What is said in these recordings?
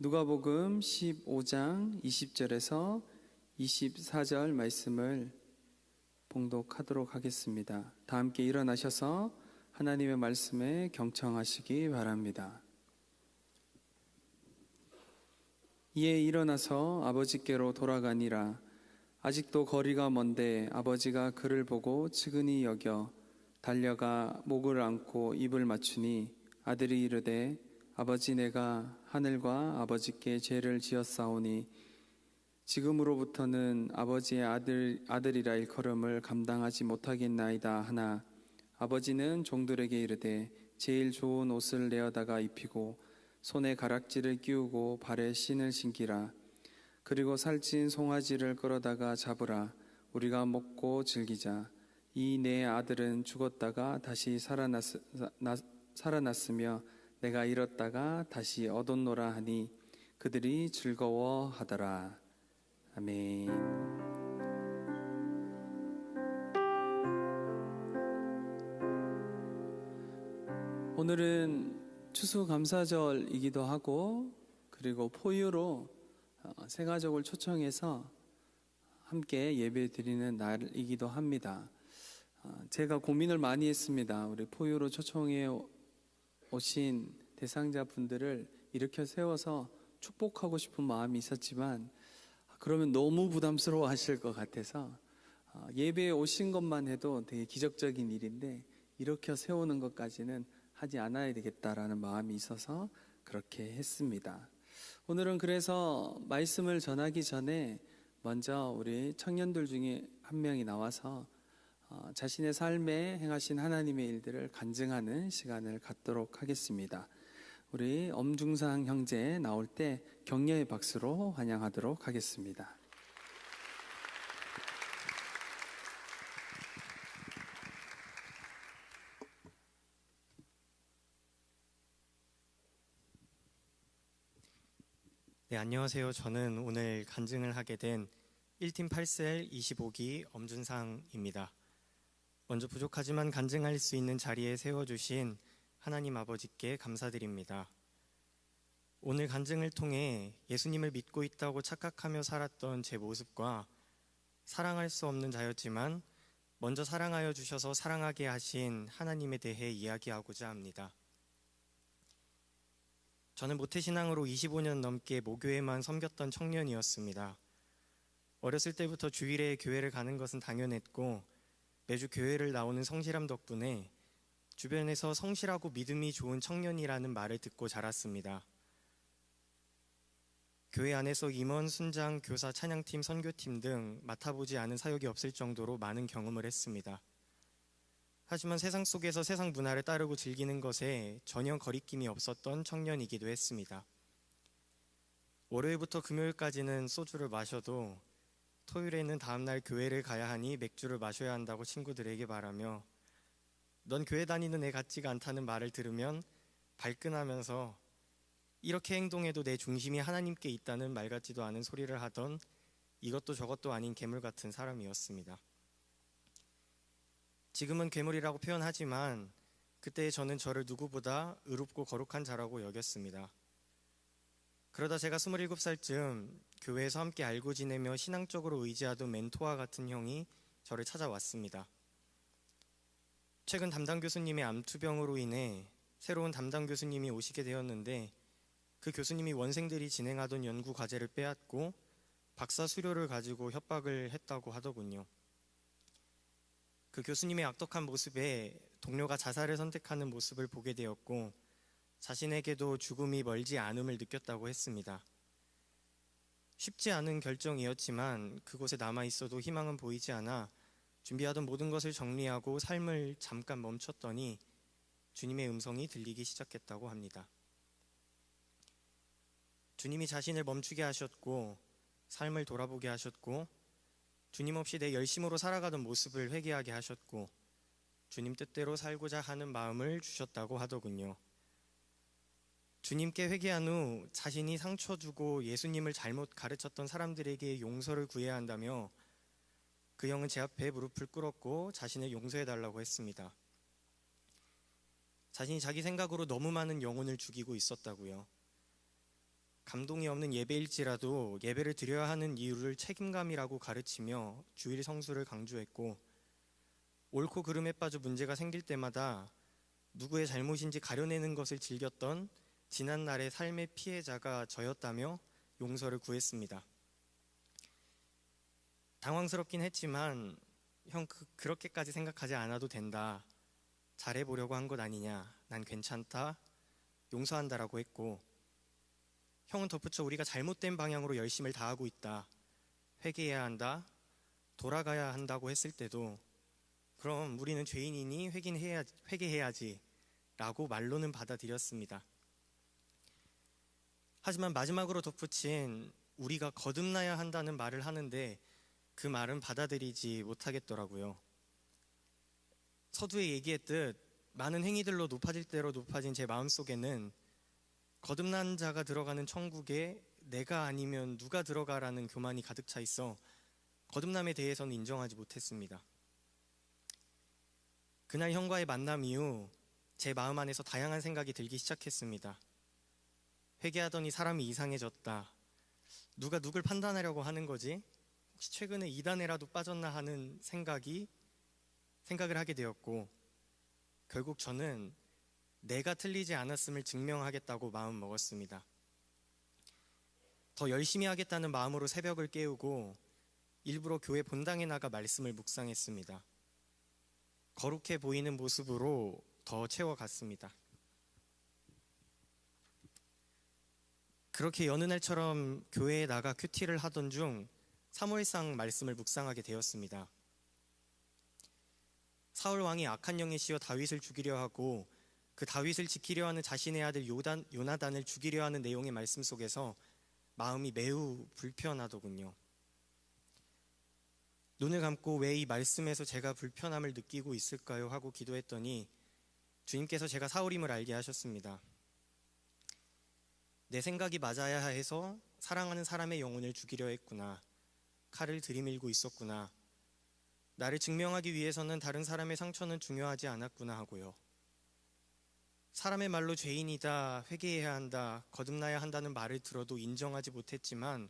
누가복음 15장 20절에서 24절 말씀을 봉독하도록 하겠습니다. 다 함께 일어나셔서 하나님의 말씀에 경청하시기 바랍니다. 이에 일어나서 아버지께로 돌아가니라. 아직도 거리가 먼데 아버지가 그를 보고 측은히 여겨 달려가 목을 안고 입을 맞추니 아들이 이르되 아버지, 내가 하늘과 아버지께 죄를 지었사오니 지금으로부터는 아버지의 아들이라 일컬음을 감당하지 못하겠나이다 하나, 아버지는 종들에게 이르되 제일 좋은 옷을 내어다가 입히고 손에 가락지를 끼우고 발에 신을 신기라. 그리고 살찐 송아지를 끌어다가 잡으라. 우리가 먹고 즐기자. 이 내 아들은 죽었다가 다시 살아났으며 내가 잃었다가 다시 얻었노라 하니 그들이 즐거워하더라. 아멘. 오늘은 추수감사절이기도 하고, 그리고 포유로 새가족을 초청해서 함께 예배 드리는 날이기도 합니다. 제가 고민을 많이 했습니다. 우리 포유로 초청해 오신 대상자분들을 일으켜 세워서 축복하고 싶은 마음이 있었지만, 그러면 너무 부담스러워 하실 것 같아서 예배에 오신 것만 해도 되게 기적적인 일인데 일으켜 세우는 것까지는 하지 않아야 되겠다라는 마음이 있어서 그렇게 했습니다. 오늘은 그래서 말씀을 전하기 전에 먼저 우리 청년들 중에 한 명이 나와서 자신의 삶에 행하신 하나님의 일들을 간증하는 시간을 갖도록 하겠습니다. 우리 엄중상 형제 나올 때 격려의 박수로 환영하도록 하겠습니다. 네, 안녕하세요. 저는 오늘 간증을 하게 된 1팀 8셀 25기 엄준상입니다. 먼저 부족하지만 간증할 수 있는 자리에 세워주신 하나님 아버지께 감사드립니다. 오늘 간증을 통해 예수님을 믿고 있다고 착각하며 살았던 제 모습과 사랑할 수 없는 자였지만 먼저 사랑하여 주셔서 사랑하게 하신 하나님에 대해 이야기하고자 합니다. 저는 모태신앙으로 25년 넘게 모교회만 섬겼던 청년이었습니다. 어렸을 때부터 주일에 교회를 가는 것은 당연했고 매주 교회를 나오는 성실함 덕분에 주변에서 성실하고 믿음이 좋은 청년이라는 말을 듣고 자랐습니다. 교회 안에서 임원, 순장, 교사, 찬양팀, 선교팀 등 맡아보지 않은 사역이 없을 정도로 많은 경험을 했습니다. 하지만 세상 속에서 세상 문화를 따르고 즐기는 것에 전혀 거리낌이 없었던 청년이기도 했습니다. 월요일부터 금요일까지는 소주를 마셔도 토요일에는 다음날 교회를 가야 하니 맥주를 마셔야 한다고 친구들에게 말하며, 넌 교회 다니는 애 같지가 않다는 말을 들으면 발끈하면서 이렇게 행동해도 내 중심이 하나님께 있다는 말 같지도 않은 소리를 하던 이것도 저것도 아닌 괴물 같은 사람이었습니다. 지금은 괴물이라고 표현하지만 그때 저는 저를 누구보다 의롭고 거룩한 자라고 여겼습니다. 그러다 제가 27살쯤 교회에서 함께 알고 지내며 신앙적으로 의지하던 멘토와 같은 형이 저를 찾아왔습니다. 최근 담당 교수님의 암투병으로 인해 새로운 담당 교수님이 오시게 되었는데, 그 교수님이 원생들이 진행하던 연구 과제를 빼앗고 박사 수료를 가지고 협박을 했다고 하더군요. 그 교수님의 악독한 모습에 동료가 자살을 선택하는 모습을 보게 되었고 자신에게도 죽음이 멀지 않음을 느꼈다고 했습니다. 쉽지 않은 결정이었지만 그곳에 남아있어도 희망은 보이지 않아 준비하던 모든 것을 정리하고 삶을 잠깐 멈췄더니 주님의 음성이 들리기 시작했다고 합니다. 주님이 자신을 멈추게 하셨고 삶을 돌아보게 하셨고 주님 없이 내 열심으로 살아가던 모습을 회개하게 하셨고 주님 뜻대로 살고자 하는 마음을 주셨다고 하더군요. 주님께 회개한 후 자신이 상처 주고 예수님을 잘못 가르쳤던 사람들에게 용서를 구해야 한다며 그 형은 제 앞에 무릎을 꿇었고 자신을 용서해달라고 했습니다. 자신이 자기 생각으로 너무 많은 영혼을 죽이고 있었다고요. 감동이 없는 예배일지라도 예배를 드려야 하는 이유를 책임감이라고 가르치며 주일 성수를 강조했고, 옳고 그름에 빠져 문제가 생길 때마다 누구의 잘못인지 가려내는 것을 즐겼던 지난날의 삶의 피해자가 저였다며 용서를 구했습니다. 당황스럽긴 했지만 형 그렇게까지 생각하지 않아도 된다. 잘해보려고 한 것 아니냐. 난 괜찮다. 용서한다라고 했고, 형은 덧붙여 우리가 잘못된 방향으로 열심을 다하고 있다. 회개해야 한다. 돌아가야 한다고 했을 때도 그럼 우리는 죄인이니 회개해야지 라고 말로는 받아들였습니다. 하지만 마지막으로 덧붙인 우리가 거듭나야 한다는 말을 하는데 그 말은 받아들이지 못하겠더라고요. 서두에 얘기했듯 많은 행위들로 높아질 대로 높아진 제 마음속에는 거듭난 자가 들어가는 천국에 내가 아니면 누가 들어가라는 교만이 가득 차 있어 거듭남에 대해서는 인정하지 못했습니다. 그날 형과의 만남 이후 제 마음 안에서 다양한 생각이 들기 시작했습니다. 회개하더니 사람이 이상해졌다. 누가 누굴 판단하려고 하는 거지? 혹시 최근에 이단에라도 빠졌나 하는 생각을 하게 되었고, 결국 저는 내가 틀리지 않았음을 증명하겠다고 마음 먹었습니다. 더 열심히 하겠다는 마음으로 새벽을 깨우고 일부러 교회 본당에 나가 말씀을 묵상했습니다. 거룩해 보이는 모습으로 더 채워갔습니다. 그렇게 여느 날처럼 교회에 나가 큐티를 하던 중 사무엘상 말씀을 묵상하게 되었습니다. 사울 왕이 악한 영에 씌어 다윗을 죽이려 하고 그 다윗을 지키려 하는 자신의 아들 요나단을 죽이려 하는 내용의 말씀 속에서 마음이 매우 불편하더군요. 눈을 감고 왜 이 말씀에서 제가 불편함을 느끼고 있을까요? 하고 기도했더니 주님께서 제가 사울임을 알게 하셨습니다. 내 생각이 맞아야 해서 사랑하는 사람의 영혼을 죽이려 했구나. 칼을 들이밀고 있었구나. 나를 증명하기 위해서는 다른 사람의 상처는 중요하지 않았구나 하고요. 사람의 말로 죄인이다, 회개해야 한다, 거듭나야 한다는 말을 들어도 인정하지 못했지만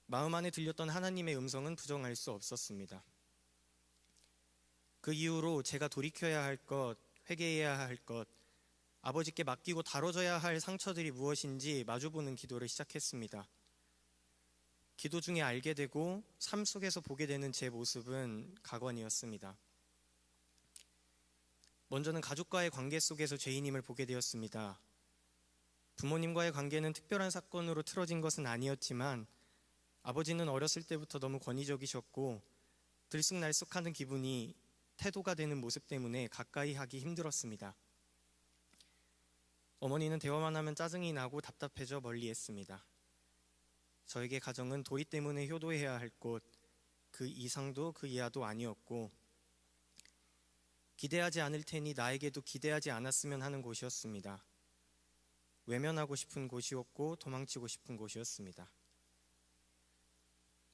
마음 안에 들렸던 하나님의 음성은 부정할 수 없었습니다. 그 이후로 제가 돌이켜야 할 것, 회개해야 할 것, 아버지께 맡기고 다뤄져야 할 상처들이 무엇인지 마주보는 기도를 시작했습니다. 기도 중에 알게 되고 삶 속에서 보게 되는 제 모습은 가관이었습니다. 먼저는 가족과의 관계 속에서 죄인임을 보게 되었습니다. 부모님과의 관계는 특별한 사건으로 틀어진 것은 아니었지만 아버지는 어렸을 때부터 너무 권위적이셨고 들쑥날쑥하는 기분이 태도가 되는 모습 때문에 가까이 하기 힘들었습니다. 어머니는 대화만 하면 짜증이 나고 답답해져 멀리했습니다. 저에게 가정은 도리 때문에 효도해야 할 곳, 그 이상도 그 이하도 아니었고 기대하지 않을 테니 나에게도 기대하지 않았으면 하는 곳이었습니다. 외면하고 싶은 곳이었고 도망치고 싶은 곳이었습니다.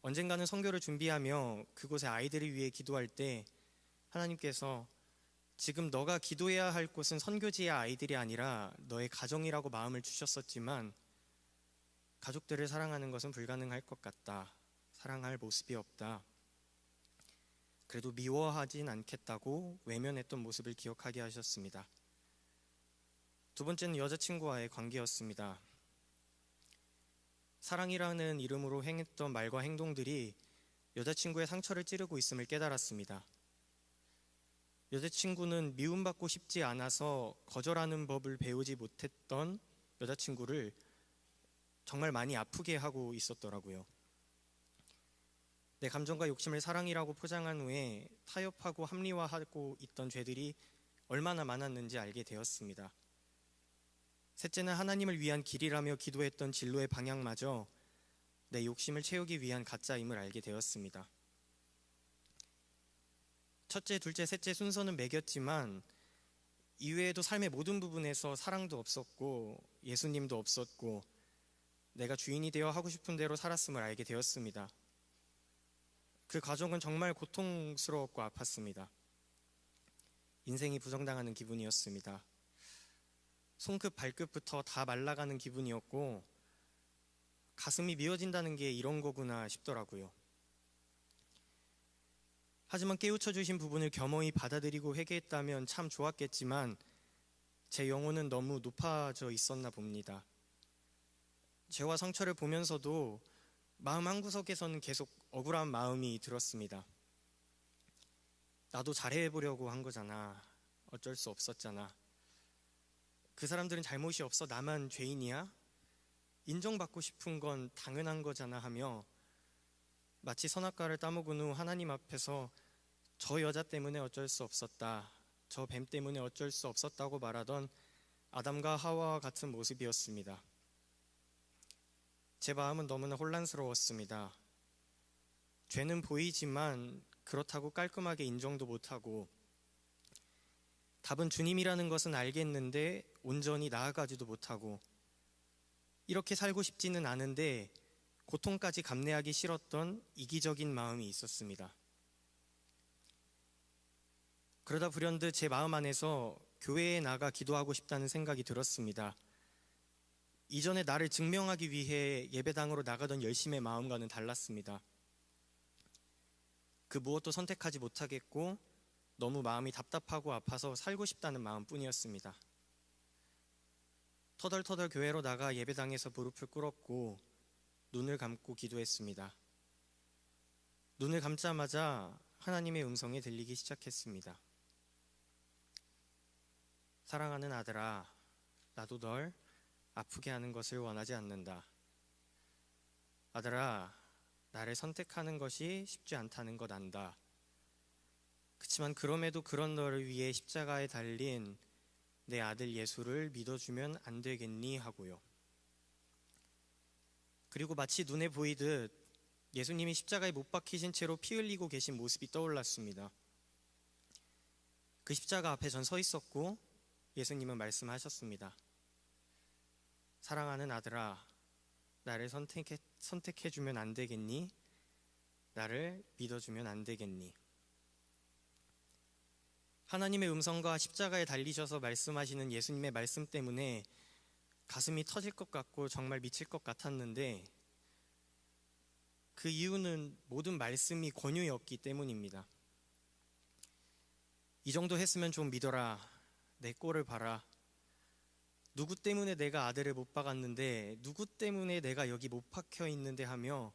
언젠가는 선교를 준비하며 그곳에 아이들을 위해 기도할 때 하나님께서 지금 너가 기도해야 할 곳은 선교지의 아이들이 아니라 너의 가정이라고 마음을 주셨었지만 가족들을 사랑하는 것은 불가능할 것 같다. 사랑할 모습이 없다. 그래도 미워하진 않겠다고 외면했던 모습을 기억하게 하셨습니다. 두 번째는 여자친구와의 관계였습니다. 사랑이라는 이름으로 행했던 말과 행동들이 여자친구의 상처를 찌르고 있음을 깨달았습니다. 여자친구는 미움받고 싶지 않아서 거절하는 법을 배우지 못했던 여자친구를 정말 많이 아프게 하고 있었더라고요. 내 감정과 욕심을 사랑이라고 포장한 후에 타협하고 합리화하고 있던 죄들이 얼마나 많았는지 알게 되었습니다. 셋째는 하나님을 위한 길이라며 기도했던 진로의 방향마저 내 욕심을 채우기 위한 가짜임을 알게 되었습니다. 첫째, 둘째, 셋째 순서는 매겼지만 이외에도 삶의 모든 부분에서 사랑도 없었고 예수님도 없었고 내가 주인이 되어 하고 싶은 대로 살았음을 알게 되었습니다. 그 과정은 정말 고통스러웠고 아팠습니다. 인생이 부정당하는 기분이었습니다. 손끝 발끝부터 다 말라가는 기분이었고 가슴이 미어진다는 게 이런 거구나 싶더라고요. 하지만 깨우쳐 주신 부분을 겸허히 받아들이고 회개했다면 참 좋았겠지만 제 영혼은 너무 높아져 있었나 봅니다. 죄와 상처를 보면서도 마음 한구석에서는 계속 억울한 마음이 들었습니다. 나도 잘해보려고 한 거잖아. 어쩔 수 없었잖아. 그 사람들은 잘못이 없어. 나만 죄인이야? 인정받고 싶은 건 당연한 거잖아 하며 마치 선악과를 따먹은 후 하나님 앞에서 저 여자 때문에 어쩔 수 없었다, 저 뱀 때문에 어쩔 수 없었다고 말하던 아담과 하와와 같은 모습이었습니다. 제 마음은 너무나 혼란스러웠습니다. 죄는 보이지만 그렇다고 깔끔하게 인정도 못하고, 답은 주님이라는 것은 알겠는데 온전히 나아가지도 못하고, 이렇게 살고 싶지는 않은데 고통까지 감내하기 싫었던 이기적인 마음이 있었습니다. 그러다 불현듯 제 마음 안에서 교회에 나가 기도하고 싶다는 생각이 들었습니다. 이전에 나를 증명하기 위해 예배당으로 나가던 열심의 마음과는 달랐습니다. 그 무엇도 선택하지 못하겠고 너무 마음이 답답하고 아파서 살고 싶다는 마음뿐이었습니다. 터덜터덜 교회로 나가 예배당에서 무릎을 꿇었고 눈을 감고 기도했습니다. 눈을 감자마자 하나님의 음성이 들리기 시작했습니다. 사랑하는 아들아, 나도 널 아프게 하는 것을 원하지 않는다. 아들아, 나를 선택하는 것이 쉽지 않다는 것 안다. 그치만 그럼에도 그런 너를 위해 십자가에 달린 내 아들 예수를 믿어주면 안 되겠니? 하고요. 그리고 마치 눈에 보이듯 예수님이 십자가에 못 박히신 채로 피 흘리고 계신 모습이 떠올랐습니다. 그 십자가 앞에 전 서 있었고 예수님은 말씀하셨습니다. 사랑하는 아들아, 나를 선택해주면 안 되겠니? 나를 믿어주면 안 되겠니? 하나님의 음성과 십자가에 달리셔서 말씀하시는 예수님의 말씀 때문에 가슴이 터질 것 같고 정말 미칠 것 같았는데, 그 이유는 모든 말씀이 권유였기 때문입니다. 이 정도 했으면 좀 믿어라. 내 꼴을 봐라. 누구 때문에 내가 아들을 못 박았는데, 누구 때문에 내가 여기 못 박혀 있는데 하며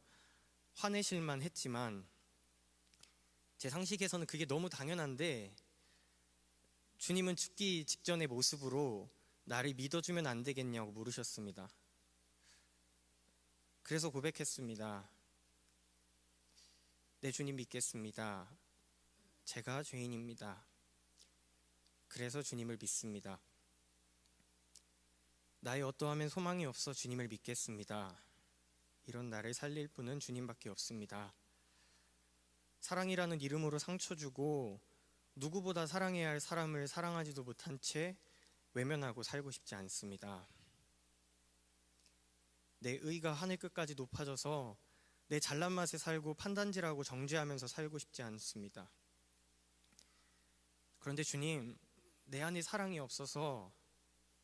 화내실만 했지만, 제 상식에서는 그게 너무 당연한데 주님은 죽기 직전의 모습으로 나를 믿어주면 안 되겠냐고 물으셨습니다. 그래서 고백했습니다. 네, 주님 믿겠습니다. 제가 죄인입니다. 그래서 주님을 믿습니다. 나의 어떠함엔 소망이 없어 주님을 믿겠습니다. 이런 나를 살릴 분은 주님밖에 없습니다. 사랑이라는 이름으로 상처 주고 누구보다 사랑해야 할 사람을 사랑하지도 못한 채 외면하고 살고 싶지 않습니다. 내 의가 하늘 끝까지 높아져서 내 잘난 맛에 살고 판단질하고 정죄하면서 살고 싶지 않습니다. 그런데 주님, 내 안에 사랑이 없어서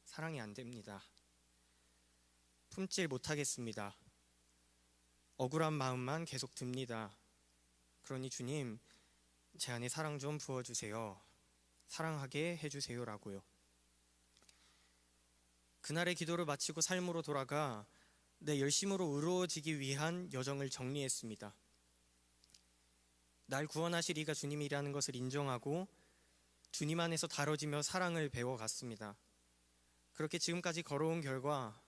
사랑이 안 됩니다. 품질 못하겠습니다. 억울한 마음만 계속 듭니다. 그러니 주님, 제 안에 사랑 좀 부어주세요. 사랑하게 해주세요라고요. 그날의 기도를 마치고 삶으로 돌아가 내 열심으로 의로워지기 위한 여정을 정리했습니다. 날 구원하실 이가 주님이라는 것을 인정하고 주님 안에서 다뤄지며 사랑을 배워갔습니다. 그렇게 지금까지 걸어온 결과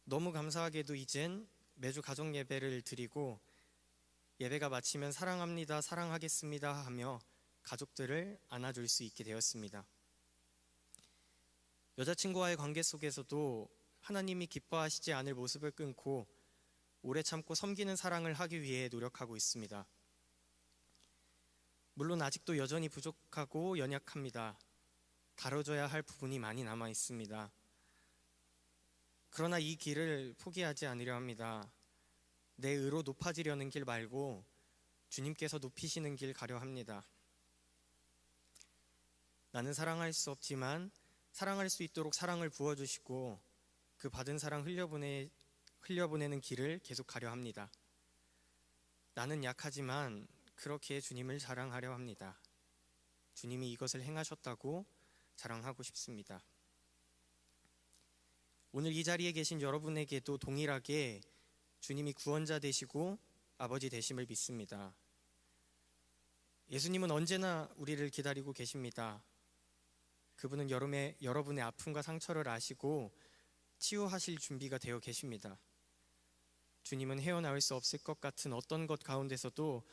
너무 감사하게도 이젠 매주 가정 예배를 드리고 예배가 마치면 사랑합니다, 사랑하겠습니다 하며 가족들을 안아줄 수 있게 되었습니다. 여자친구와의 관계 속에서도 하나님이 기뻐하시지 않을 모습을 끊고 오래 참고 섬기는 사랑을 하기 위해 노력하고 있습니다. 물론 아직도 여전히 부족하고 연약합니다. 다뤄져야 할 부분이 많이 남아 있습니다. 그러나 이 길을 포기하지 않으려 합니다. 내 의로 높아지려는 길 말고 주님께서 높이시는 길 가려 합니다. 나는 사랑할 수 없지만 사랑할 수 있도록 사랑을 부어주시고 그 받은 사랑 흘려보내는 길을 계속 가려 합니다. 나는 약하지만 그렇게 주님을 자랑하려 합니다. 주님이 이것을 행하셨다고 자랑하고 싶습니다. 오늘 이 자리에 계신 여러분에게도 동일하게 주님이 구원자 되시고 아버지 되심을 믿습니다. 예수님은 언제나 우리를 기다리고 계십니다. 그분은 여러분의 아픔과 상처를 아시고 치유하실 준비가 되어 계십니다. 주님은 헤어나올 수 없을 것 같은 어떤 것 가운데서도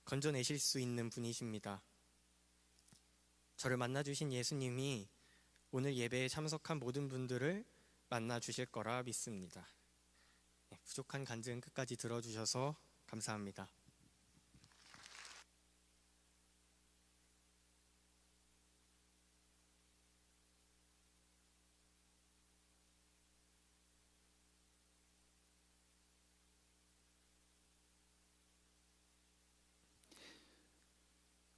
건져내실 수 있는 분이십니다. 저를 만나주신 예수님이 오늘 예배에 참석한 모든 분들을 만나주실 거라 믿습니다. 부족한 간증 끝까지 들어주셔서 감사합니다.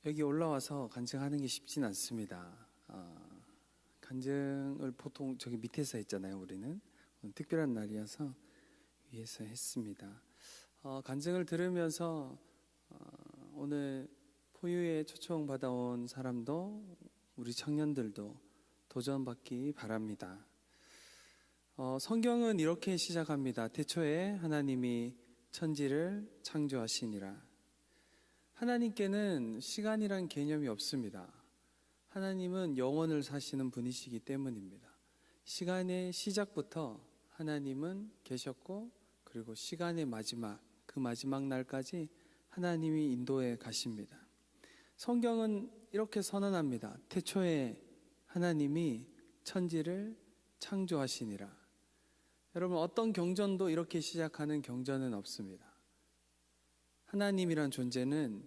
여기 올라와서 간증하는 게 쉽진 않습니다. 간증을 보통 저기 밑에서 했잖아요. 우리는 특별한 날이어서 위에서 했습니다. 간증을 들으면서 오늘 포유에 초청받아온 사람도 우리 청년들도 도전받기 바랍니다. 성경은 이렇게 시작합니다. 태초에 하나님이 천지를 창조하시니라. 하나님께는 시간이란 개념이 없습니다. 하나님은 영원을 사시는 분이시기 때문입니다. 시간의 시작부터 하나님은 계셨고, 그리고 시간의 마지막, 그 마지막 날까지 하나님이 인도해 가십니다. 성경은 이렇게 선언합니다. 태초에 하나님이 천지를 창조하시니라. 여러분, 어떤 경전도 이렇게 시작하는 경전은 없습니다. 하나님이란 존재는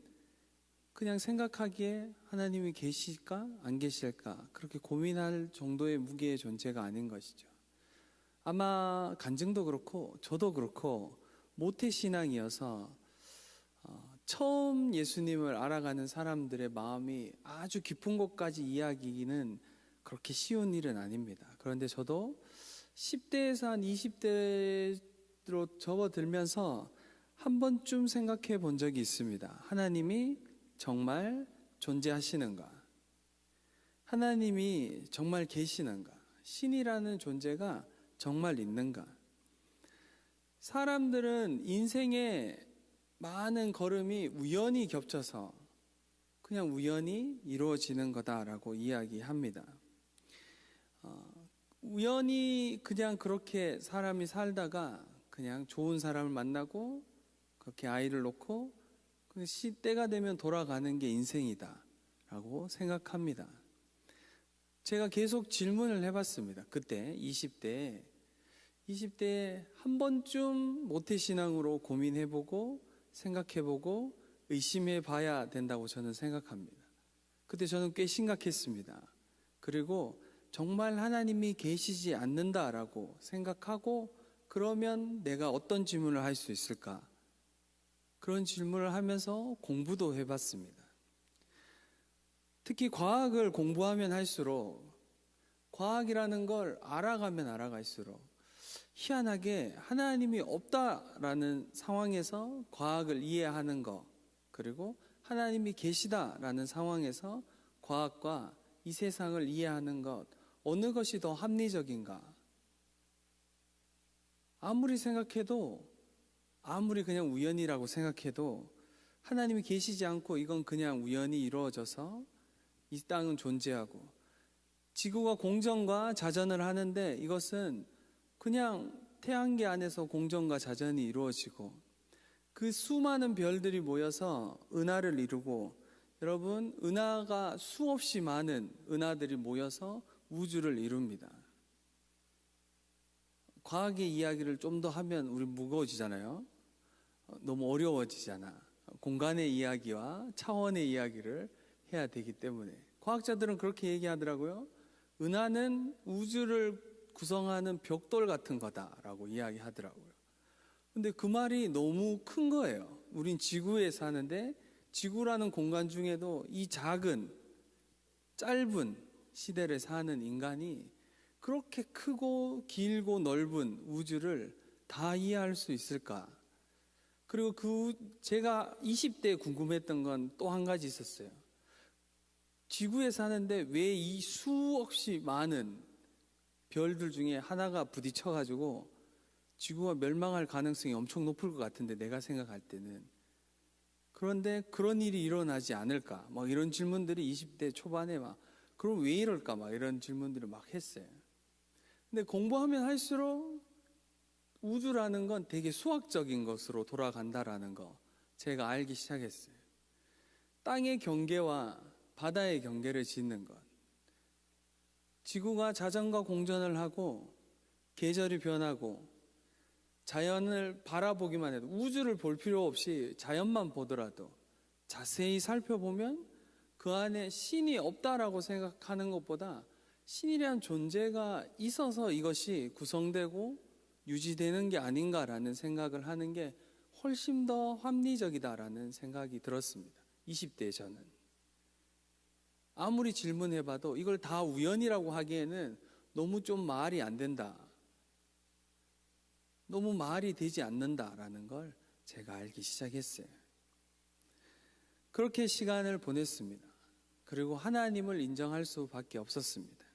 그냥 생각하기에 하나님이 계실까 안 계실까 그렇게 고민할 정도의 무게의 존재가 아닌 것이죠. 아마 간증도 그렇고 저도 그렇고 모태신앙이어서 처음 예수님을 알아가는 사람들의 마음이 아주 깊은 곳까지 이야기는 그렇게 쉬운 일은 아닙니다. 그런데 저도 10대에서 한 20대로 접어들면서 한 번쯤 생각해 본 적이 있습니다. 하나님이 정말 존재하시는가? 하나님이 정말 계시는가? 신이라는 존재가 정말 있는가? 사람들은 인생의 많은 걸음이 우연히 겹쳐서 그냥 우연히 이루어지는 거다라고 이야기합니다. 우연히 그냥 그렇게 사람이 살다가 그냥 좋은 사람을 만나고 그렇게 아이를 놓고 때가 되면 돌아가는 게 인생이다 라고 생각합니다. 제가 계속 질문을 해봤습니다. 그때 20대에 한 번쯤 모태신앙으로 고민해보고 생각해보고 의심해봐야 된다고 저는 생각합니다. 그때 저는 꽤 심각했습니다. 그리고 정말 하나님이 계시지 않는다라고 생각하고 그러면 내가 어떤 질문을 할 수 있을까? 그런 질문을 하면서 공부도 해봤습니다. 특히 과학을 공부하면 할수록 과학이라는 걸 알아가면 알아갈수록 희한하게 하나님이 없다라는 상황에서 과학을 이해하는 것, 그리고 하나님이 계시다라는 상황에서 과학과 이 세상을 이해하는 것, 어느 것이 더 합리적인가? 아무리 생각해도, 아무리 그냥 우연이라고 생각해도 하나님이 계시지 않고 이건 그냥 우연히 이루어져서 이 땅은 존재하고 지구가 공전과 자전을 하는데 이것은 그냥 태양계 안에서 공전과 자전이 이루어지고 그 수많은 별들이 모여서 은하를 이루고, 여러분, 은하가 수없이 많은 은하들이 모여서 우주를 이룹니다. 과학의 이야기를 좀 더 하면 우리 무거워지잖아요. 너무 어려워지잖아. 공간의 이야기와 차원의 이야기를 해야 되기 때문에 과학자들은 그렇게 얘기하더라고요. 은하는 우주를 구성하는 벽돌 같은 거다라고 이야기하더라고요. 근데 그 말이 너무 큰 거예요. 우린 지구에 사는데 지구라는 공간 중에도 이 작은 짧은 시대를 사는 인간이 그렇게 크고 길고 넓은 우주를 다 이해할 수 있을까? 그리고 제가 20대에 궁금했던 건 또 한 가지 있었어요. 지구에 사는데 왜 이 수없이 많은 별들 중에 하나가 부딪혀가지고 지구가 멸망할 가능성이 엄청 높을 것 같은데, 내가 생각할 때는. 그런데 그런 일이 일어나지 않을까? 막 이런 질문들이 20대 초반에 그럼 왜 이럴까? 막 이런 질문들을 막 했어요. 근데 공부하면 할수록 우주라는 건 되게 수학적인 것으로 돌아간다라는 거 제가 알기 시작했어요. 땅의 경계와 바다의 경계를 짓는 것. 지구가 자전과 공전을 하고 계절이 변하고 자연을 바라보기만 해도, 우주를 볼 필요 없이 자연만 보더라도 자세히 살펴보면 그 안에 신이 없다라고 생각하는 것보다 신이라는 존재가 있어서 이것이 구성되고 유지되는 게 아닌가라는 생각을 하는 게 훨씬 더 합리적이다라는 생각이 들었습니다. 20대에 저는. 아무리 질문해봐도 이걸 다 우연이라고 하기에는 너무 좀 말이 안 된다. 너무 말이 되지 않는다라는 걸 제가 알기 시작했어요. 그렇게 시간을 보냈습니다. 그리고 하나님을 인정할 수밖에 없었습니다.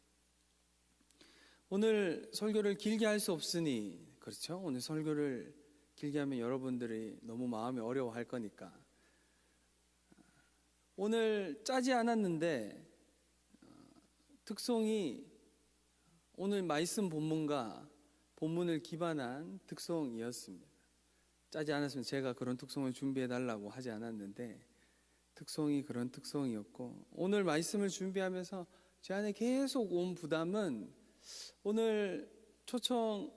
오늘 설교를 길게 할 수 없으니, 그렇죠? 오늘 설교를 길게 하면 여러분들이 너무 마음이 어려워할 거니까 오늘 짜지 않았는데 특송이 오늘 말씀 본문과 본문을 기반한 특송이었습니다. 짜지 않았으면 제가 그런 특송을 준비해 달라고 하지 않았는데 특송이 그런 특송이었고, 오늘 말씀을 준비하면서 제 안에 계속 온 부담은 오늘 초청되어서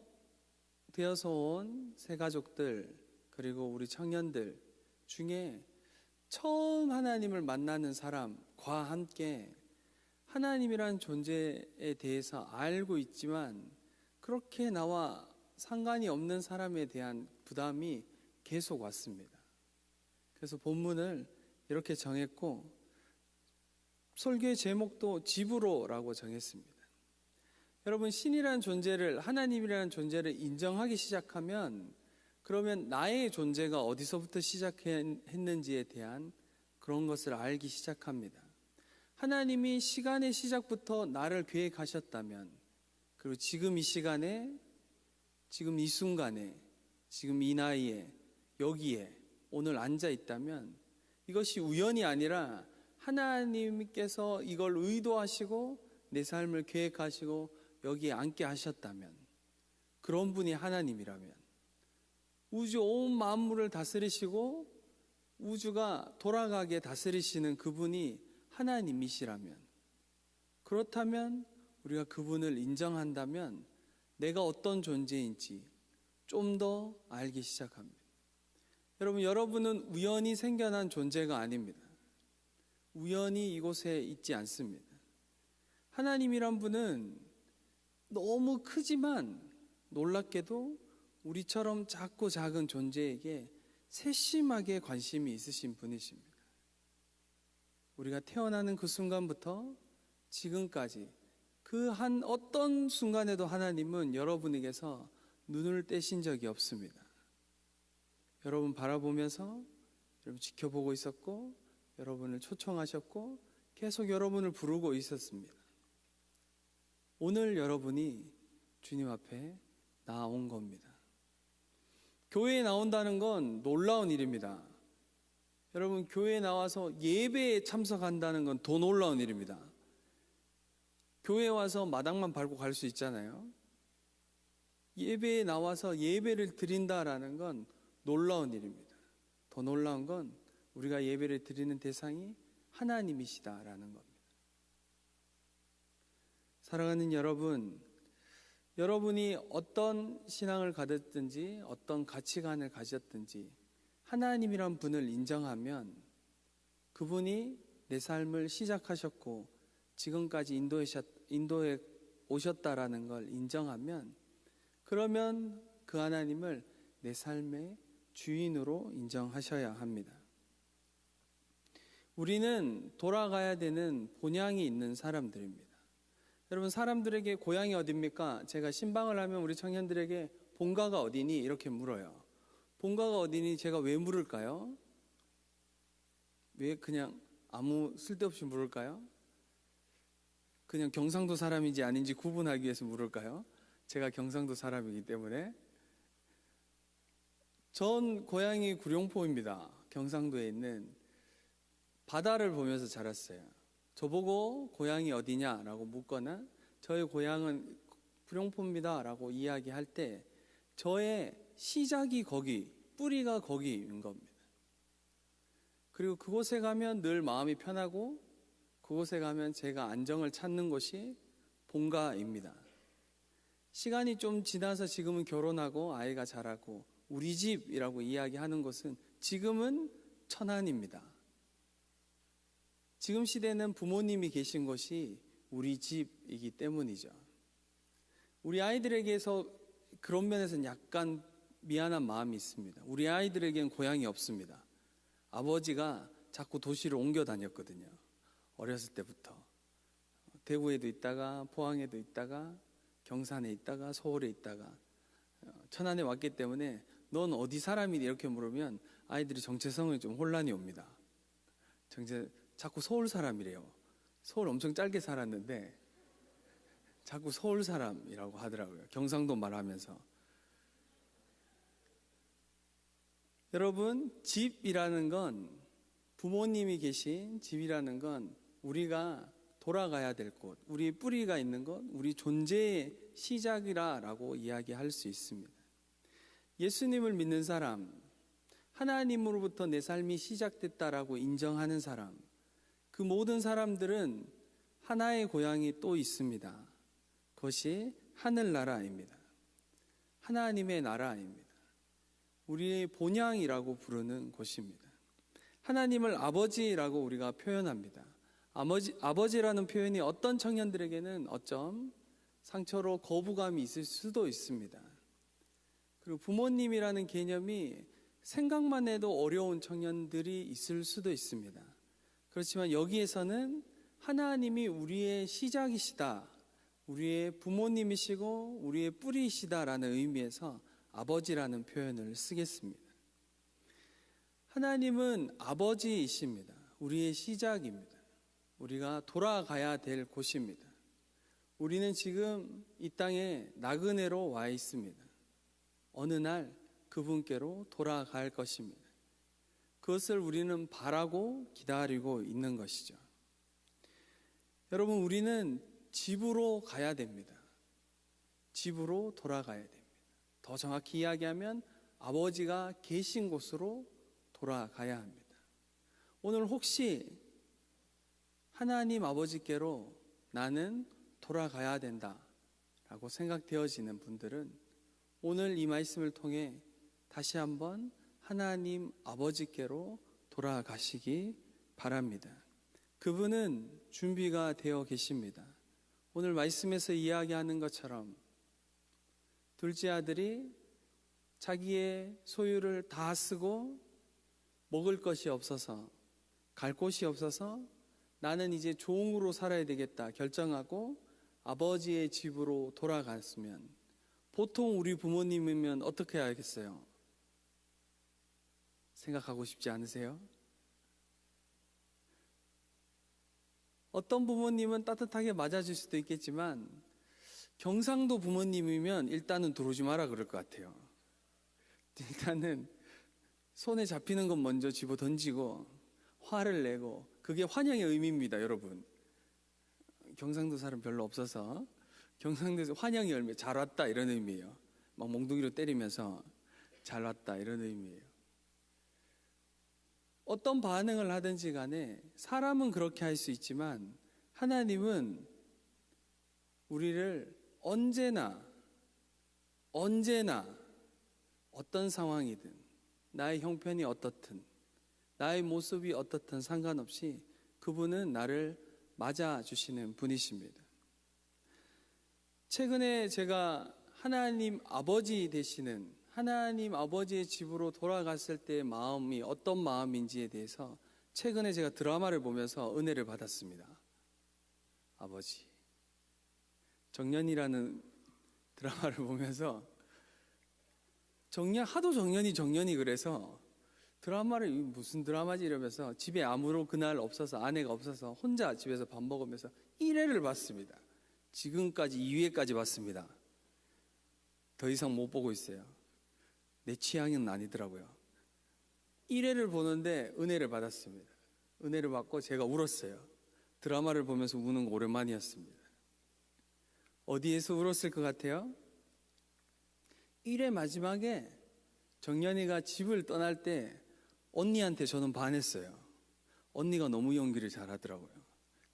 온 새 가족들 그리고 우리 청년들 중에 처음 하나님을 만나는 사람과 함께 하나님이란 존재에 대해서 알고 있지만 그렇게 나와 상관이 없는 사람에 대한 부담이 계속 왔습니다. 그래서 본문을 이렇게 정했고, 설교의 제목도 집으로라고 정했습니다. 여러분, 신이라는 존재를, 하나님이라는 존재를 인정하기 시작하면, 그러면 나의 존재가 어디서부터 시작했는지에 대한 그런 것을 알기 시작합니다. 하나님이 시간의 시작부터 나를 계획하셨다면, 그리고 지금 이 시간에, 지금 이 순간에, 지금 이 나이에, 여기에 오늘 앉아 있다면 이것이 우연이 아니라 하나님께서 이걸 의도하시고 내 삶을 계획하시고 여기에 앉게 하셨다면, 그런 분이 하나님이라면, 우주 온 만물을 다스리시고 우주가 돌아가게 다스리시는 그분이 하나님이시라면, 그렇다면 우리가 그분을 인정한다면 내가 어떤 존재인지 좀 더 알기 시작합니다. 여러분은 우연히 생겨난 존재가 아닙니다. 우연히 이곳에 있지 않습니다. 하나님이란 분은 너무 크지만 놀랍게도 우리처럼 작고 작은 존재에게 세심하게 관심이 있으신 분이십니다. 우리가 태어나는 그 순간부터 지금까지 그 한 어떤 순간에도 하나님은 여러분에게서 눈을 떼신 적이 없습니다. 여러분 바라보면서 여러분 지켜보고 있었고, 여러분을 초청하셨고, 계속 여러분을 부르고 있었습니다. 오늘 여러분이 주님 앞에 나온 겁니다. 교회에 나온다는 건 놀라운 일입니다. 여러분, 교회에 나와서 예배에 참석한다는 건 더 놀라운 일입니다. 교회에 와서 마당만 밟고 갈 수 있잖아요. 예배에 나와서 예배를 드린다라는 건 놀라운 일입니다. 더 놀라운 건 우리가 예배를 드리는 대상이 하나님이시다라는 겁니다. 사랑하는 여러분, 여러분이 어떤 신앙을 가졌든지 어떤 가치관을 가졌든지 하나님이란 분을 인정하면, 그분이 내 삶을 시작하셨고 지금까지 인도해 오셨다라는 걸 인정하면, 그러면 그 하나님을 내 삶의 주인으로 인정하셔야 합니다. 우리는 돌아가야 되는 본향이 있는 사람들입니다. 여러분, 사람들에게 고향이 어디입니까? 제가 신방을 하면 우리 청년들에게 본가가 어디니? 이렇게 물어요. 본가가 어디니? 제가 왜 물을까요? 왜 그냥 아무 쓸데없이 물을까요? 그냥 경상도 사람인지 아닌지 구분하기 위해서 물을까요? 제가 경상도 사람이기 때문에. 전 고향이 구룡포입니다. 경상도에 있는. 바다를 보면서 자랐어요. 저보고 고향이 어디냐라고 묻거나 저의 고향은 구룡포입니다 라고 이야기할 때 저의 시작이 거기, 뿌리가 거기인 겁니다. 그리고 그곳에 가면 늘 마음이 편하고 그곳에 가면 제가 안정을 찾는 곳이 본가입니다. 시간이 좀 지나서 지금은 결혼하고 아이가 자라고 우리 집이라고 이야기하는 것은 지금은 천안입니다. 지금 시대는 부모님이 계신 곳이 우리 집이기 때문이죠. 우리 아이들에게서 그런 면에서는 약간 미안한 마음이 있습니다. 우리 아이들에겐 고향이 없습니다. 아버지가 자꾸 도시를 옮겨 다녔거든요. 어렸을 때부터. 대구에도 있다가 포항에도 있다가 경산에 있다가 서울에 있다가 천안에 왔기 때문에 넌 어디 사람이니? 이렇게 물으면 아이들이 정체성에 좀 혼란이 옵니다. 자꾸 서울 사람이래요. 서울 엄청 짧게 살았는데 자꾸 서울 사람이라고 하더라고요. 경상도 말하면서. 여러분, 집이라는 건, 부모님이 계신 집이라는 건 우리가 돌아가야 될 곳, 우리 뿌리가 있는 곳, 우리 존재의 시작이라고 이야기할 수 있습니다. 예수님을 믿는 사람, 하나님으로부터 내 삶이 시작됐다라고 인정하는 사람, 그 모든 사람들은 하나의 고향이 또 있습니다. 그것이 하늘나라입니다. 하나님의 나라입니다. 우리의 본향이라고 부르는 곳입니다. 하나님을 아버지라고 우리가 표현합니다. 아버지라는 표현이 어떤 청년들에게는 어쩜 상처로 거부감이 있을 수도 있습니다. 그리고 부모님이라는 개념이 생각만 해도 어려운 청년들이 있을 수도 있습니다. 그렇지만 여기에서는 하나님이 우리의 시작이시다, 우리의 부모님이시고 우리의 뿌리이시다라는 의미에서 아버지라는 표현을 쓰겠습니다. 하나님은 아버지이십니다. 우리의 시작입니다. 우리가 돌아가야 될 곳입니다. 우리는 지금 이 땅에 나그네로 와 있습니다. 어느 날 그분께로 돌아갈 것입니다. 그것을 우리는 바라고 기다리고 있는 것이죠. 여러분, 우리는 집으로 가야 됩니다. 집으로 돌아가야 됩니다. 더 정확히 이야기하면 아버지가 계신 곳으로 돌아가야 합니다. 오늘 혹시 하나님 아버지께로 나는 돌아가야 된다라고 생각되어지는 분들은 오늘 이 말씀을 통해 다시 한번 하나님 아버지께로 돌아가시기 바랍니다. 그분은 준비가 되어 계십니다. 오늘 말씀에서 이야기하는 것처럼 둘째 아들이 자기의 소유를 다 쓰고 먹을 것이 없어서, 갈 곳이 없어서 나는 이제 종으로 살아야 되겠다 결정하고 아버지의 집으로 돌아갔으면, 보통 우리 부모님이면 어떻게 하겠어요? 생각하고 싶지 않으세요? 어떤 부모님은 따뜻하게 맞아줄 수도 있겠지만 경상도 부모님이면 일단은 들어오지 마라 그럴 것 같아요. 일단은 손에 잡히는 건 먼저 집어 던지고 화를 내고, 그게 환영의 의미입니다, 여러분. 경상도 사람 별로 없어서 경상도에서 환영의 열매, 잘 왔다 이런 의미예요. 막 몽둥이로 때리면서 잘 왔다 이런 의미예요. 어떤 반응을 하든지 간에 사람은 그렇게 할 수 있지만 하나님은 우리를 언제나 어떤 상황이든, 나의 형편이 어떻든 나의 모습이 어떻든 상관없이 그분은 나를 맞아주시는 분이십니다. 최근에 제가 하나님 아버지 되시는 하나님 아버지의 집으로 돌아갔을 때의 마음이 어떤 마음인지에 대해서 최근에 제가 드라마를 보면서 은혜를 받았습니다. 아버지 정년이라는 드라마를 보면서 하도 정년이 그래서 드라마를 이게 무슨 드라마지 이러면서 집에 아무로 그날 없어서 아내가 없어서 혼자 집에서 밥 먹으면서 1회를 봤습니다. 지금까지 2회까지 봤습니다. 더 이상 못 보고 있어요. 내 취향은 아니더라고요. 1회를 보는데 은혜를 받았습니다. 은혜를 받고 제가 울었어요. 드라마를 보면서 우는 거 오랜만이었습니다. 어디에서 울었을 것 같아요? 1회 마지막에 정연이가 집을 떠날 때 언니한테 저는 반했어요. 언니가 너무 연기를 잘하더라고요.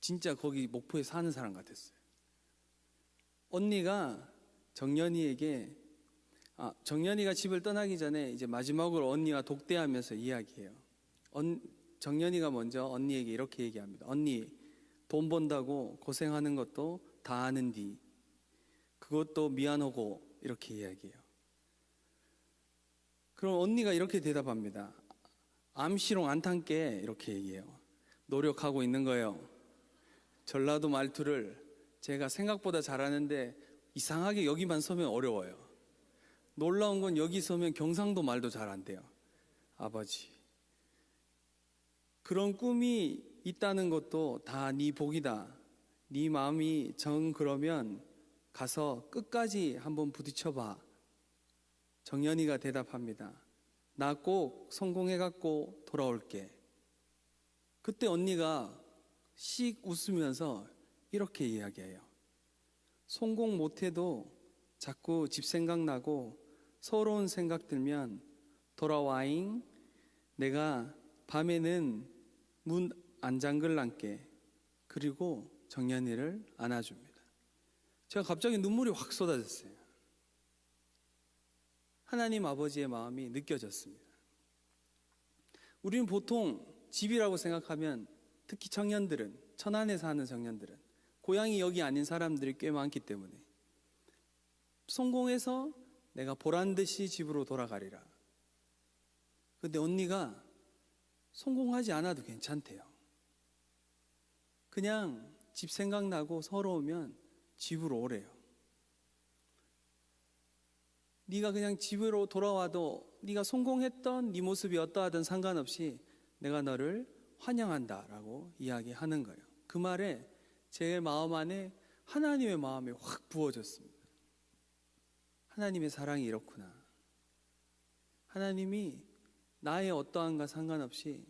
진짜 거기 목포에 사는 사람 같았어요. 언니가 정연이가 집을 떠나기 전에 이제 마지막으로 언니와 독대하면서 이야기해요. 정연이가 먼저 언니에게 이렇게 얘기합니다. 언니, 돈 번다고 고생하는 것도 다 아는디 그것도 미안하고 이렇게 이야기해요. 그럼 언니가 이렇게 대답합니다. 암시롱 안 탄게 이렇게 얘기해요. 노력하고 있는 거예요. 전라도 말투를 제가 생각보다 잘하는데 이상하게 여기만 서면 어려워요. 놀라운 건 여기 서면 경상도 말도 잘 안 돼요. 아버지, 그런 꿈이 있다는 것도 다 네 복이다. 네 마음이 정 그러면 가서 끝까지 한번 부딪혀봐. 정연이가 대답합니다. 나 꼭 성공해갖고 돌아올게. 그때 언니가 씩 웃으면서 이렇게 이야기해요. 성공 못해도 자꾸 집 생각나고 서러운 생각 들면 돌아와잉. 내가 밤에는 문 안 잠글란게. 그리고 정연이를 안아줍니다. 제가 갑자기 눈물이 확 쏟아졌어요. 하나님 아버지의 마음이 느껴졌습니다. 우리는 보통 집이라고 생각하면 특히 청년들은, 천안에 사는 청년들은 고향이 여기 아닌 사람들이 꽤 많기 때문에 성공해서 내가 보란듯이 집으로 돌아가리라. 근데 언니가 성공하지 않아도 괜찮대요. 그냥 집 생각나고 서러우면 집으로 오래요. 네가 그냥 집으로 돌아와도 네가 성공했던 네 모습이 어떠하든 상관없이 내가 너를 환영한다라고 이야기하는 거예요. 그 말에 제 마음 안에 하나님의 마음이 확 부어졌습니다. 하나님의 사랑이 이렇구나. 하나님이 나의 어떠한가 상관없이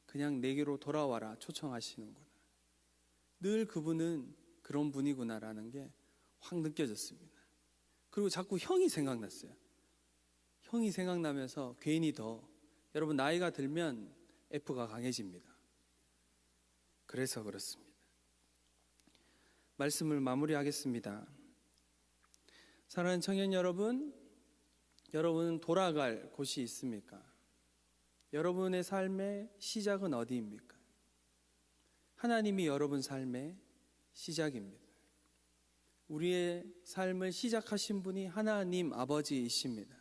그냥 내게로 돌아와라 초청하시는구나. 늘 그분은 그런 분이구나라는 게 확 느껴졌습니다. 그리고 자꾸 형이 생각났어요. 형이 생각나면서 괜히 더, 여러분 나이가 들면 F가 강해집니다. 그래서 그렇습니다. 말씀을 마무리하겠습니다. 사랑하는 청년 여러분, 여러분은 돌아갈 곳이 있습니까? 여러분의 삶의 시작은 어디입니까? 하나님이 여러분 삶의 시작입니다. 우리의 삶을 시작하신 분이 하나님 아버지이십니다.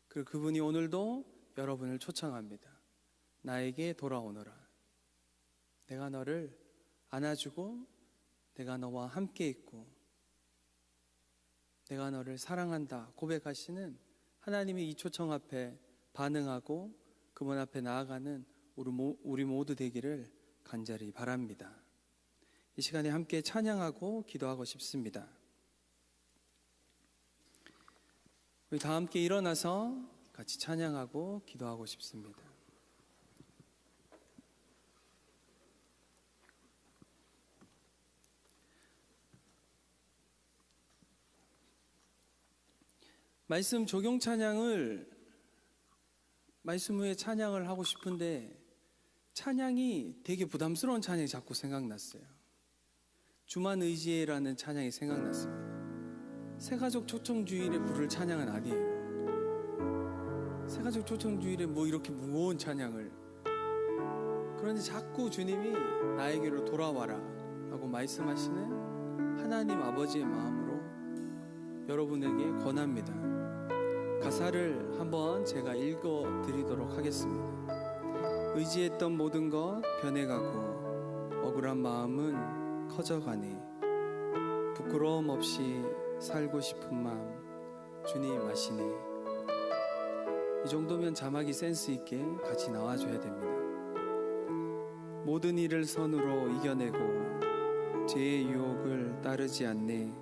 그리고 그분이 오늘도 여러분을 초청합니다. 나에게 돌아오너라. 내가 너를 안아주고 내가 너와 함께 있고 내가 너를 사랑한다 고백하시는 하나님의 이 초청 앞에 반응하고 그분 앞에 나아가는 우리 모두 되기를 간절히 바랍니다. 이 시간에 함께 찬양하고 기도하고 싶습니다. 우리 다 함께 일어나서 같이 찬양하고 기도하고 싶습니다. 말씀 적용 찬양을 말씀 후에 찬양을 하고 싶은데 찬양이 되게 부담스러운 찬양이 자꾸 생각났어요. 주만 의지해라는 찬양이 생각났습니다. 새가족 초청주일에 부를 찬양은 아니에요. 새가족 초청주일에 뭐 이렇게 무거운 찬양을. 그런데 자꾸 주님이 나에게로 돌아와라 하고 말씀하시는 하나님 아버지의 마음으로 여러분에게 권합니다. 가사를 한번 제가 읽어 드리도록 하겠습니다. 의지했던 모든 것 변해가고 억울한 마음은 커져가니 부끄러움 없이 살고 싶은 마음 주님 아시네. 이 정도면 자막이 센스 있게 같이 나와줘야 됩니다. 모든 일을 선으로 이겨내고 죄의 유혹을 따르지 않네.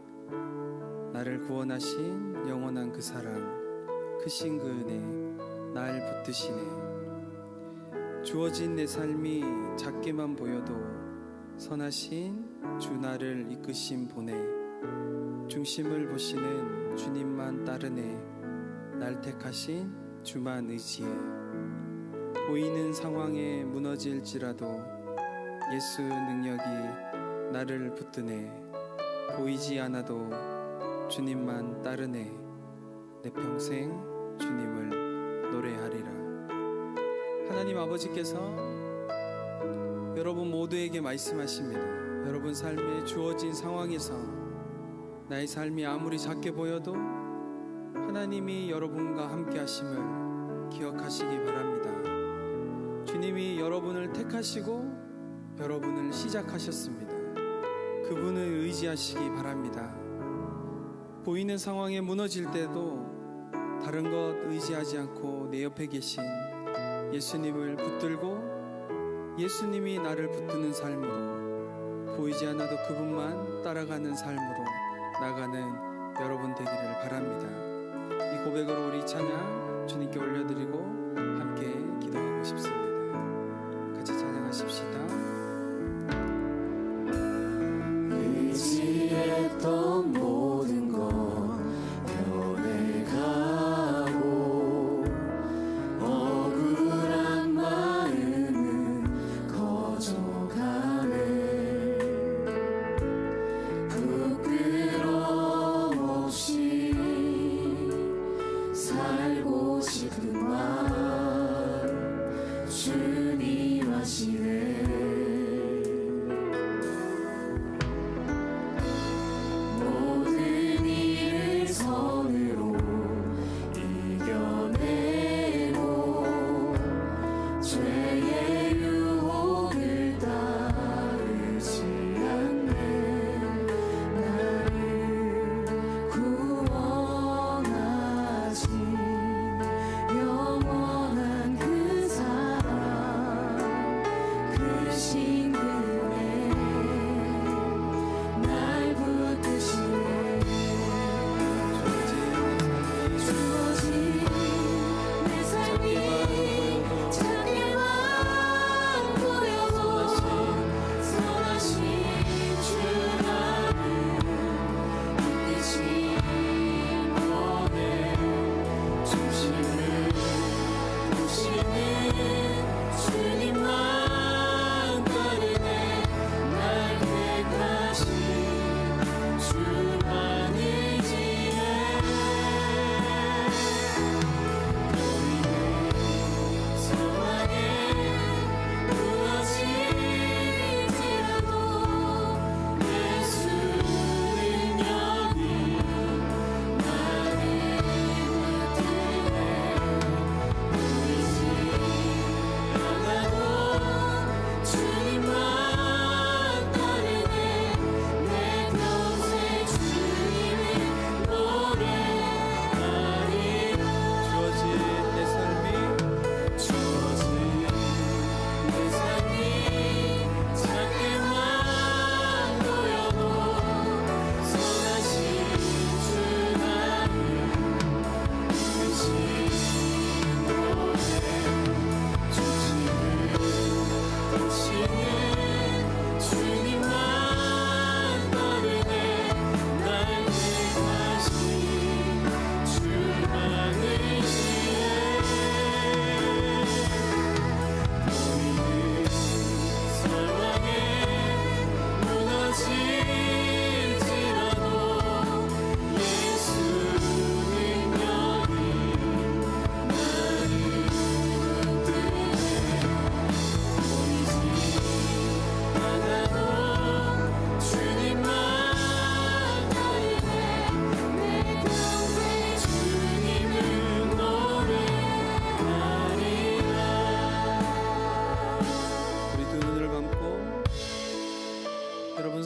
나를 구원하신 영원한 그 사랑, 크신 그 은혜 날 붙드시네. 주어진 내 삶이 작게만 보여도 선하신 주 나를 이끄심 보내. 중심을 보시는 주님만 따르네. 날 택하신 주만 의지해. 보이는 상황에 무너질지라도 예수 능력이 나를 붙드네. 보이지 않아도 주님만 따르네. 내 평생 주님을 노래하리라. 하나님 아버지께서 여러분 모두에게 말씀하십니다. 여러분 삶에 주어진 상황에서 나의 삶이 아무리 작게 보여도 하나님이 여러분과 함께 하심을 기억하시기 바랍니다. 주님이 여러분을 택하시고 여러분을 시작하셨습니다. 그분을 의지하시기 바랍니다. 보이는 상황에 무너질 때도 다른 것 의지하지 않고 내 옆에 계신 예수님을 붙들고 예수님이 나를 붙드는 삶으로, 보이지 않아도 그분만 따라가는 삶으로 나가는 여러분 되기를 바랍니다. 이 고백으로 우리 찬양 주님께 올려드리고 함께 기도하고 싶습니다. 같이 찬양하십시다. 의지했던 모든 건 변해가고 억울한 마음은 커져가네. 부끄러움 없이 살고 싶은 마음 주님 아시네.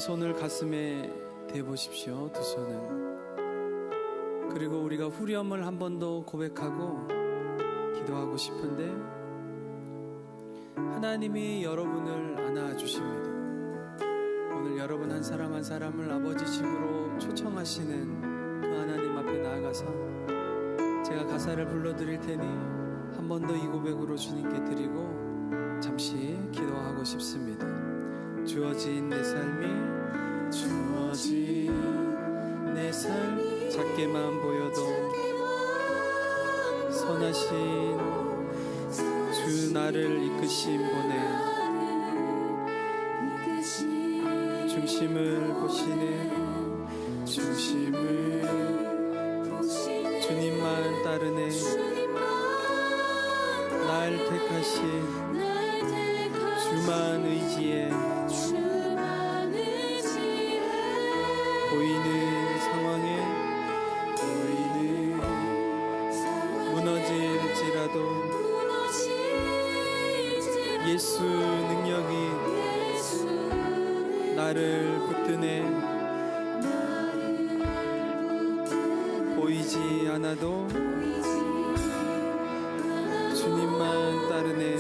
손을 가슴에 대보십시오. 두 손을. 그리고 우리가 후렴을 한 번 더 고백하고 기도하고 싶은데 하나님이 여러분을 안아주십니다. 오늘 여러분 한 사람 한 사람을 아버지 집으로 초청하시는 그 하나님 앞에 나아가서 제가 가사를 불러드릴 테니 한 번 더 이 고백으로 주님께 드리고 잠시 기도하고 싶습니다. 주어진 내 삶이 주어진 내 삶 작게만 보여도 선하신 주 나를 이끄심 보내 중심을 보시네 중심을 주님만 따르네 날 택하신 주만 의지해 보이는 상황에 무너질지라도 예수 능력이 나를 붙드네 보이지 않아도 주님만 따르네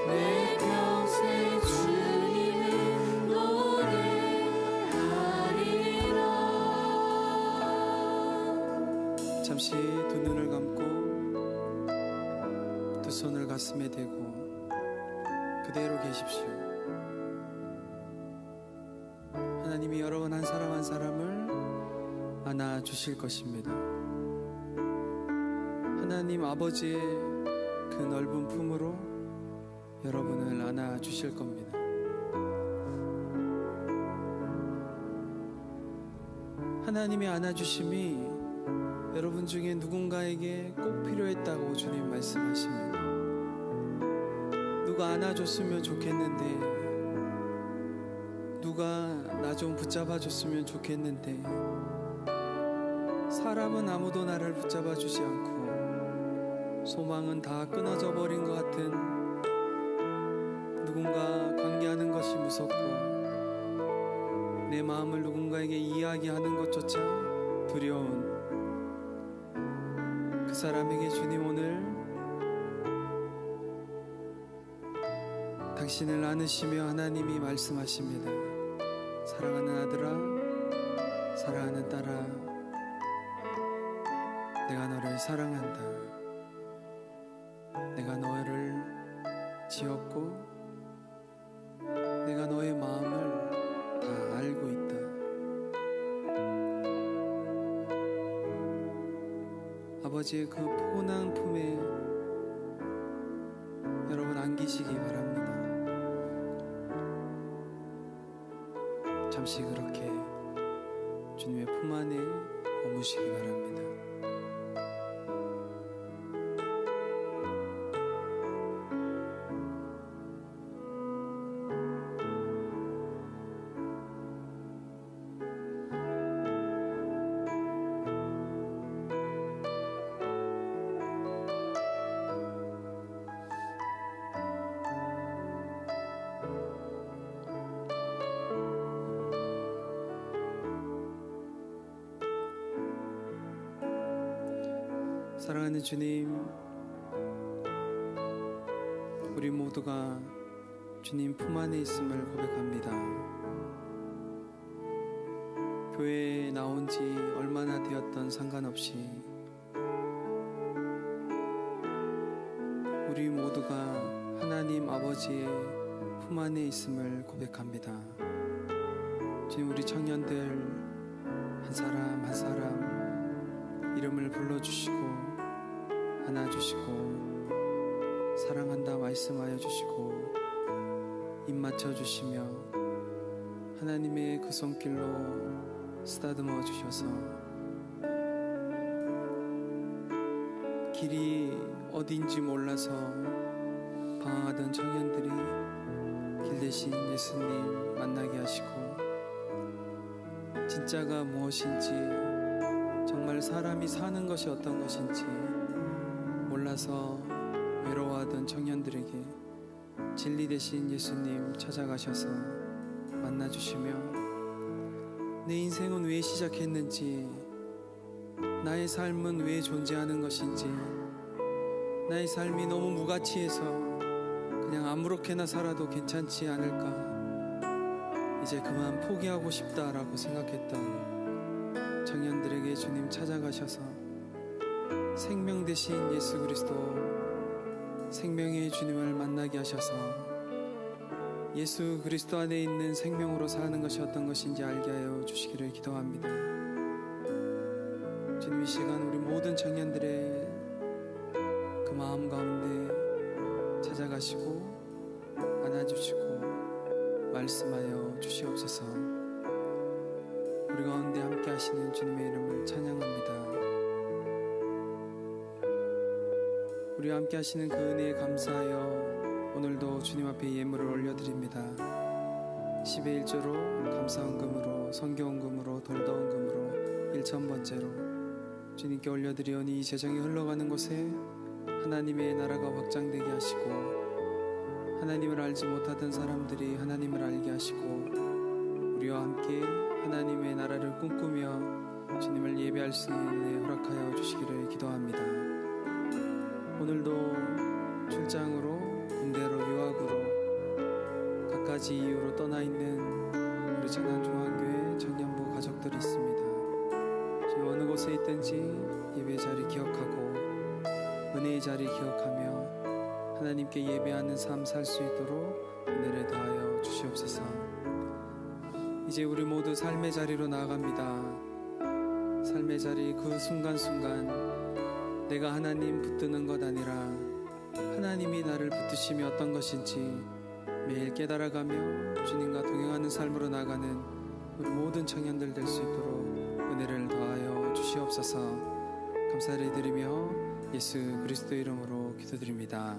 내 평생 주님을 노래하리라. 잠시 두 눈을 감고 두 손을 가슴에 대고 그대로 계십시오. 하나님이 여러분 한 사람 한 사람을 안아주실 것입니다. 하나님 아버지의 그 넓은 품으로 여러분을 안아주실 겁니다. 하나님의 안아주심이 여러분 중에 누군가에게 꼭 필요했다고 주님 말씀하십니다. 누가 안아줬으면 좋겠는데 누가 나 좀 붙잡아 줬으면 좋겠는데 사람은 아무도 나를 붙잡아 주지 않고 소망은 다 끊어져 버린 것 같은 누군가 관계하는 것이 무섭고 내 마음을 누군가에게 이야기하는 것조차 두려운 그 사람에게 주님 오늘 당신을 안으시며 하나님이 말씀하십니다. 사랑하는 아들아, 사랑하는 딸아, 내가 너를 사랑한다. 내가 너를 지었고 내가 너의 마음을 다 알고 있다. 아버지의 그 포근한 품에 여러분 안기시기 바랍니다. 잠시 그렇게 주님의 품 안에 머무시기 바랍니다. 사랑하는 주님, 우리 모두가 주님 품 안에 있음을 고백합니다. 교회에 나온 지 얼마나 되었던 상관없이 우리 모두가 하나님 아버지의 품 안에 있음을 고백합니다. 주님, 우리 청년들 한 사람 한 사람 이름을 불러주시고 안아주시고 사랑한다 말씀하여 주시고 입 맞춰 주시며 하나님의 그 손길로 쓰다듬어 주셔서 길이 어딘지 몰라서 방황하던 청년들이 길 대신 예수님 만나게 하시고 진짜가 무엇인지 정말 사람이 사는 것이 어떤 것인지 몰라서 외로워하던 청년들에게 진리 되신 예수님 찾아가셔서 만나주시며 내 인생은 왜 시작했는지 나의 삶은 왜 존재하는 것인지, 나의 삶이 너무 무가치해서 그냥 아무렇게나 살아도 괜찮지 않을까, 이제 그만 포기하고 싶다라고 생각했던 청년들에게 주님 찾아가셔서 생명 되신 예수 그리스도, 생명의 주님을 만나게 하셔서 예수 그리스도 안에 있는 생명으로 사는 것이 어떤 것인지 알게 하여 주시기를 기도합니다. 주님, 이 시간 우리 모든 청년들의 그 마음 가운데 찾아가시고 안아주시고 말씀하여 주시옵소서. 우리 가운데 함께 하시는 주님의 이름을 찬양합니다. 우리와 함께 하시는 그 은혜에 감사하여 오늘도 주님 앞에 예물을 올려드립니다. 10의 1조로 감사헌금으로, 성교헌금으로, 돌다헌금으로 1000번째로 주님께 올려드리오니 이 재정이 흘러가는 곳에 하나님의 나라가 확장되게 하시고, 하나님을 알지 못하던 사람들이 하나님을 알게 하시고, 우리와 함께 하나님의 나라를 꿈꾸며 주님을 예배할 수 있는 은혜 허락하여 주시기를 기도합니다. 오늘도 출장으로, 군대로, 유학으로 갖가지 이유로 떠나 있는 우리 천안중앙교회 청년부 가족들이 있습니다. 주님, 어느 곳에 있든지 예배 자리 기억하고 은혜의 자리 기억하며 하나님께 예배하는 삶 살 수 있도록 은혜를 더하여 주시옵소서. 이제 우리 모두 삶의 자리로 나아갑니다. 삶의 자리 그 순간순간 내가 하나님 붙드는 것 아니라 하나님이 나를 붙드심이 어떤 것인지 매일 깨달아가며 주님과 동행하는 삶으로 나가는 우리 모든 청년들 될 수 있도록 은혜를 더하여 주시옵소서. 감사를 드리며 예수 그리스도 이름으로 기도드립니다.